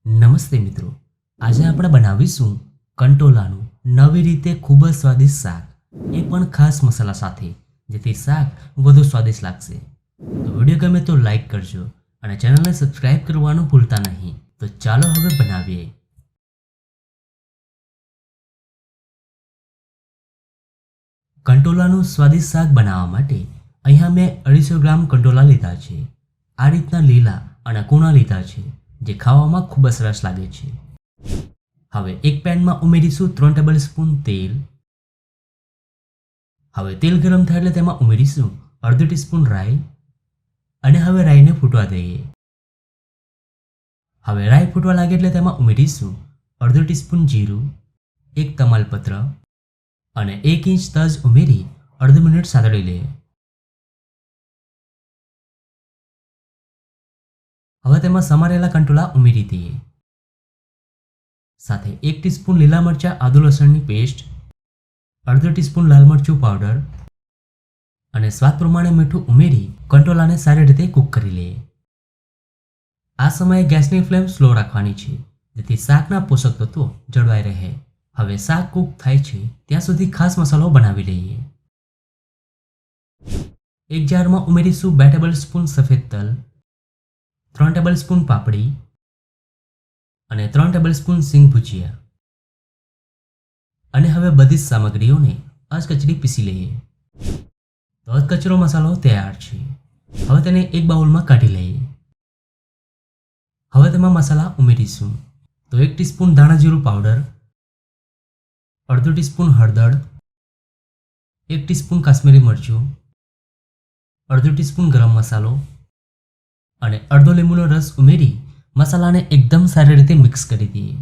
નમસ્તે મિત્રો, આજે આપણે બનાવીશું કંટોલાનું નવી રીતે ખૂબ જ સ્વાદિષ્ટ શાક, એ પણ ખાસ મસાલા સાથે, જેથી શાક વધુ સ્વાદિષ્ટ લાગશે. તો વિડીયો ગમે તો લાઈક કરજો અને ચેનલને સબસ્ક્રાઇબ કરવાનું ભૂલતા નહીં. તો ચાલો હવે બનાવીએ. કંટોલાનું સ્વાદિષ્ટ શાક બનાવવા માટે અહીંયા મેં 250 ગ્રામ કંટોલા લીધા છે. આ રીતના લીલા અને કૂણા લીધા છે, જે ખાવામાં ખૂબ જ સરસ લાગે છે. હવે એક પેનમાં ઉમેરીશું 3 ટેબલસ્પૂન તેલ. હવે તેલ ગરમ થાય એટલે તેમાં ઉમેરીશું અડધો ટીસ્પૂન રાઈ અને હવે રાઈને ફૂટવા દઈએ. હવે રાઈ ફૂટવા લાગે એટલે તેમાં ઉમેરીશું અડધો ટીસ્પૂન જીરું, એક તમાલપત્ર અને 1 ઇંચ તજ ઉમેરી અડધી મિનિટ સાતળી લઈએ. હવે તેમાં સમારેલા કંટોલા ઉમેરી દઈએ. સાથે 1 ટીસ્પૂન લીલા મરચાં આદુ લસણની પેસ્ટ, અડધો ટીસ્પૂન લાલ મરચું પાવડર અને સ્વાદ પ્રમાણે મીઠું ઉમેરી કંટોલાને સારી રીતે કૂક કરી લઈએ. આ સમયે ગેસની ફ્લેમ સ્લો રાખવાની છે, જેથી શાકના પોષક તત્વો જળવાઈ રહે. હવે શાક કૂક થાય છે ત્યાં સુધી ખાસ મસાલો બનાવી લઈએ. એક જારમાં ઉમેરીશું 2 ટેબલસ્પૂન સફેદ તલ, 3 ટેબલસ્પૂન પાપડી અને 3 ટેબલસ્પૂન સિંગ ભુજિયા. અને હવે બધી જ સામગ્રીઓને અધકચરી પીસી લઈએ. તો અધકચરો મસાલો તૈયાર છે. હવે તેને એક બાઉલમાં કાઢી લઈએ. હવે તેમાં મસાલા ઉમેરીશું. તો 1 ટીસ્પૂન ધાણા જીરું પાવડર, અડધો ટીસ્પૂન હળદર, 1 ટીસ્પૂન કાશ્મીરી મરચું, અડધો ટીસ્પૂન ગરમ મસાલો અને અડધો લીંબુનો રસ ઉમેરી મસાલાને એકદમ સારી રીતે મિક્સ કરી દઈએ.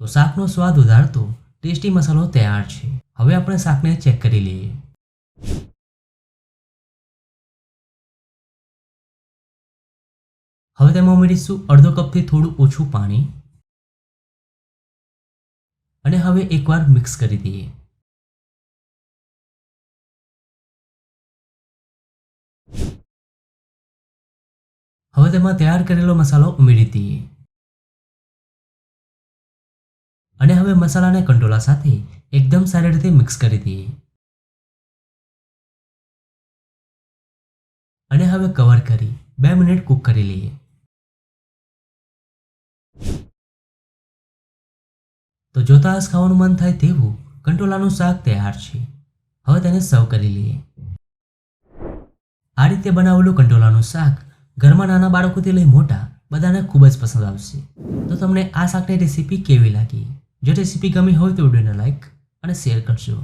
તો શાકનો સ્વાદ વધારતો ટેસ્ટી મસાલો તૈયાર છે. હવે આપણે શાકને ચેક કરી લઈએ. હવે તેમાં ઉમેરીશું અડધો કપથી થોડું ઓછું પાણી અને હવે એકવાર મિક્સ કરી દઈએ. હવે તેમાં તૈયાર કરેલો મસાલો ઉમેરી દઈએ અને હવે મસાલાને કંટોલા સાથે એકદમ સારી રીતે મિક્સ કરી દઈએ. અને હવે કવર કરી 2 મિનિટ કૂક કરી લઈએ. તો જોતા જ ખાવાનું મન થાય તેવું કંટોલાનું શાક તૈયાર છે. હવે તેને સર્વ કરી લઈએ. આ રીતે બનાવેલું કંટોલાનું શાક ઘરમાં નાના બાળકોથી લઈ મોટા બધાને ખૂબ જ પસંદ આવશે. તો તમને આ શાકની રેસીપી કેવી લાગી? જો રેસીપી ગમી હોય તો વિડીયોને લાઈક અને શેર કરજો.